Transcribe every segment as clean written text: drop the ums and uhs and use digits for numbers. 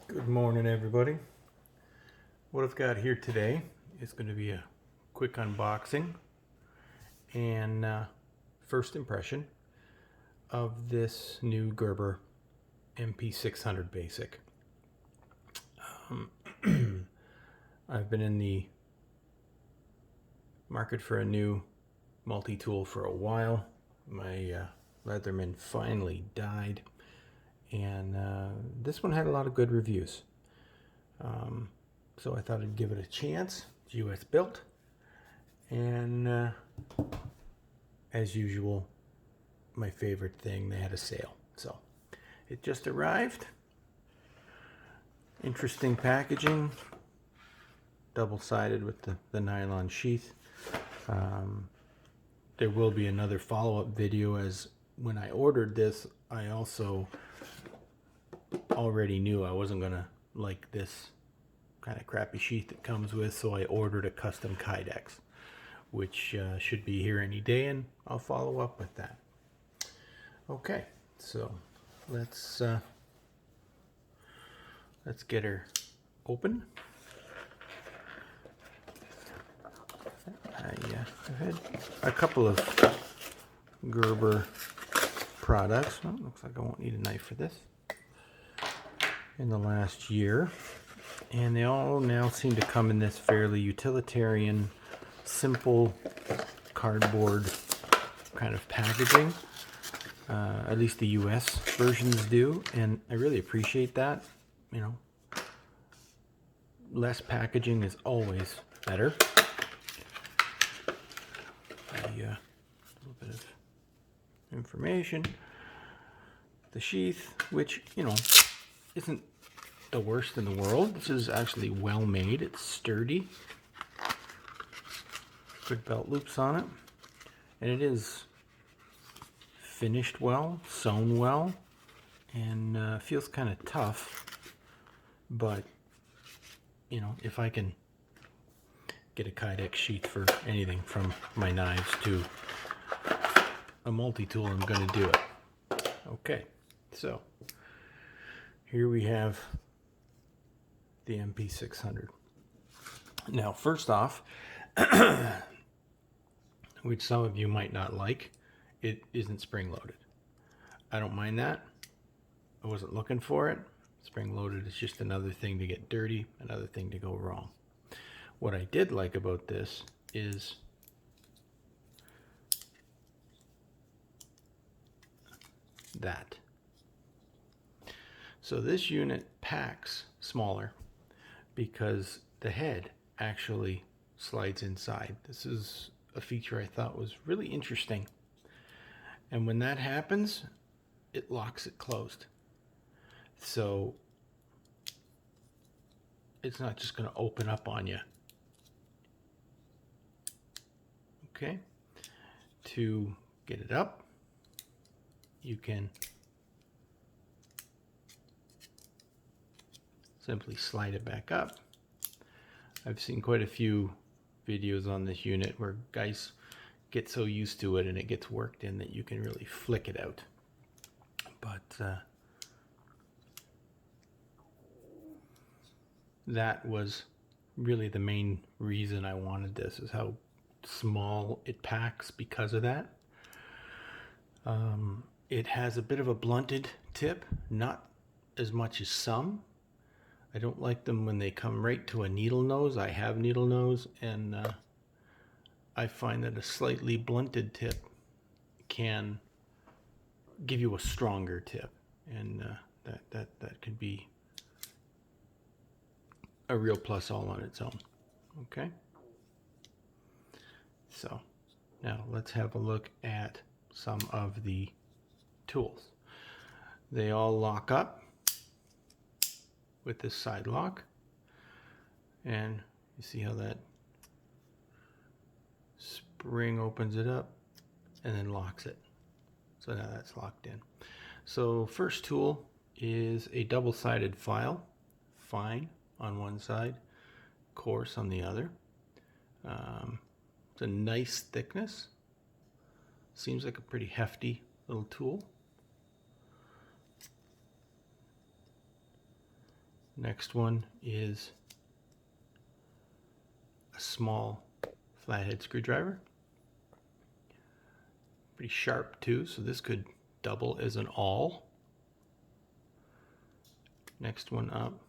Good morning, everybody. What I've got here today is going to be a quick unboxing and first impression of this new Gerber MP600 basic. I've been in the market for a new multi-tool for a while. My Leatherman finally died, and this one had a lot of good reviews. So I thought I'd give it a chance. It's US built, and as usual, my favorite thing, they had a sale. So it just arrived. Interesting packaging, double-sided with the nylon sheath. There will be another follow-up video, as when I ordered this, I also already knew I wasn't gonna like this kind of crappy sheath it comes with, so I ordered a custom Kydex, which should be here any day, and I'll follow up with that. Okay, so let's get her open. I've had a couple of Gerber products. Oh, looks like I won't need a knife for this. In the last year, and they all now seem to come in this fairly utilitarian, simple cardboard kind of packaging. At least the US versions do, and I really appreciate that. You know, less packaging is always better. A little bit of information. The sheath, which, you know, isn't the worst in the world. This is actually well made. It's sturdy. Good belt loops on it. And it is finished well, sewn well, and feels kind of tough. But, you know, if I can get a Kydex sheath for anything from my knives to a multi-tool, I'm going to do it. Okay, so here we have the MP600. Now, first off, which some of you might not like, it isn't spring-loaded. I don't mind that. I wasn't looking for it. Spring-loaded is just another thing to get dirty, another thing to go wrong. What I did like about this is that. So this unit packs smaller because the head actually slides inside. This is a feature I thought was really interesting. And when that happens, it locks it closed. So it's not just going to open up on you. Okay. To get it up, you can simply slide it back up. I've seen quite a few videos on this unit where guys get so used to it and it gets worked in that you can really flick it out. But that was really the main reason I wanted this, is how small it packs because of that. It has a bit of a blunted tip, not as much as some. I don't like them when they come right to a needle nose. I have needle nose, and I find that a slightly blunted tip can give you a stronger tip, and that could be a real plus all on its own. Okay, so now let's have a look at some of the tools. They all lock up with this side lock, and you see how that spring opens it up and then locks it. So now that's locked in. So first tool is a double-sided file, fine on one side, coarse on the other. It's a nice thickness. Seems like a pretty hefty little tool. Next one is a small flathead screwdriver. Pretty sharp too, so this could double as an awl. Next one up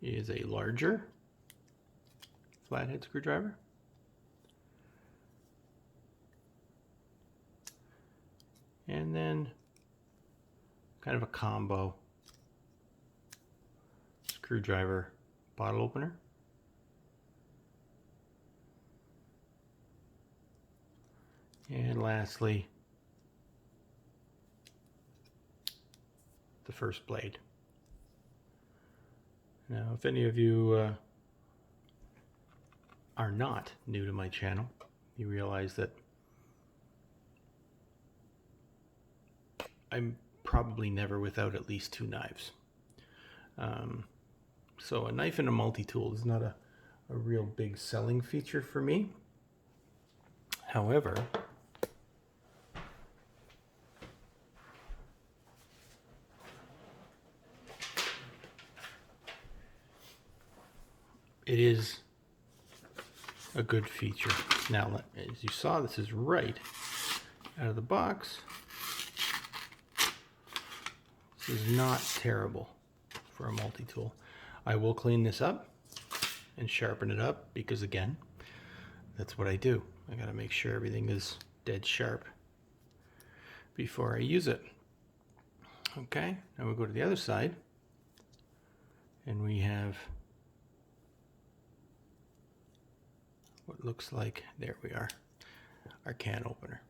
is a larger flathead screwdriver. And then kind of a combo screwdriver bottle opener. And lastly, the first blade. Now, if any of you are not new to my channel, you realize that I'm probably never without at least 2 knives. So a knife and a multi-tool is not a real big selling feature for me. However, it is a good feature. Now, as you saw, this is right out of the box. This is not terrible for a multi-tool. I will clean this up and sharpen it up because, again, that's what I do. I gotta make sure everything is dead sharp before I use it. Okay, now we'll go to the other side and we have what looks like, there we are, our can opener.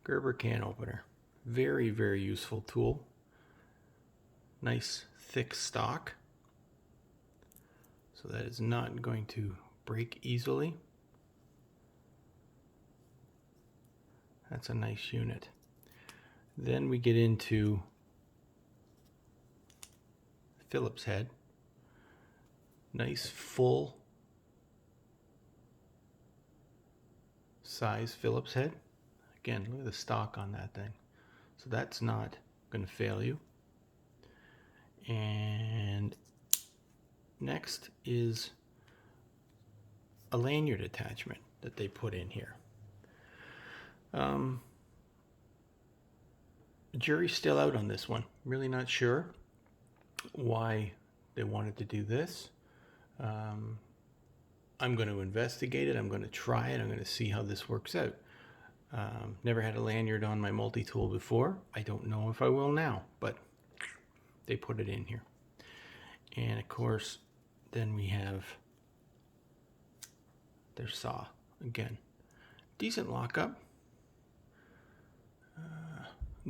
Gerber can opener. Very, very useful tool. Nice thick stock, so that is not going to break easily. That's a nice unit. Then we get into Phillips head. Nice full size Phillips head. Again, look at the stock on that thing. So that's not going to fail you. And next is a lanyard attachment that they put in here. Jury's still out on this one. Really not sure why they wanted to do this. I'm going to investigate it. I'm going to try it. I'm going to see how this works out. Never had a lanyard on my multi-tool before. I don't know if I will now, but they put it in here. And of course, then we have their saw. Again, decent lockup.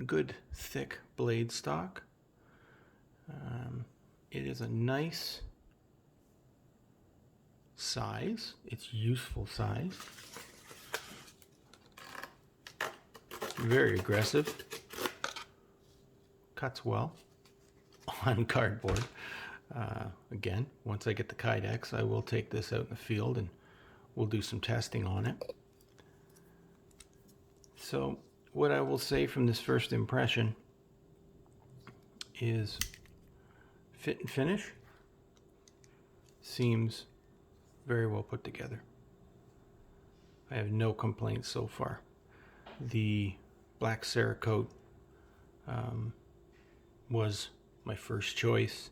Good thick blade stock. It is a nice size. It's useful size. Very aggressive. Cuts well on cardboard. Again, once I get the Kydex, I will take this out in the field and we'll do some testing on it. So what I will say from this first impression is fit and finish seems very well put together. I have no complaints so far. The black Cerakote was my first choice.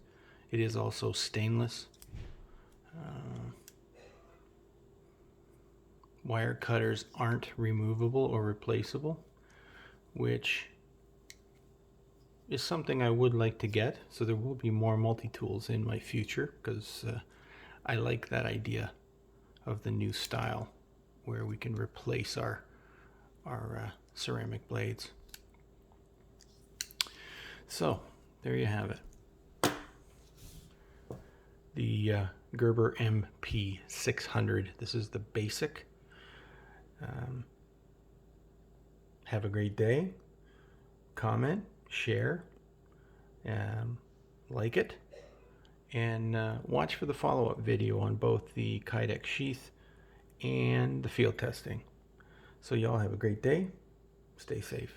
It is also stainless. Wire cutters aren't removable or replaceable, which is something I would like to get. So there will be more multi-tools in my future because I like that idea of the new style where we can replace our ceramic blades. So there you have it. The Gerber MP600. This is the basic. Have a great day. Comment, share, like it, and watch for the follow-up video on both the Kydex sheath and the field testing. So y'all have a great day. Stay safe.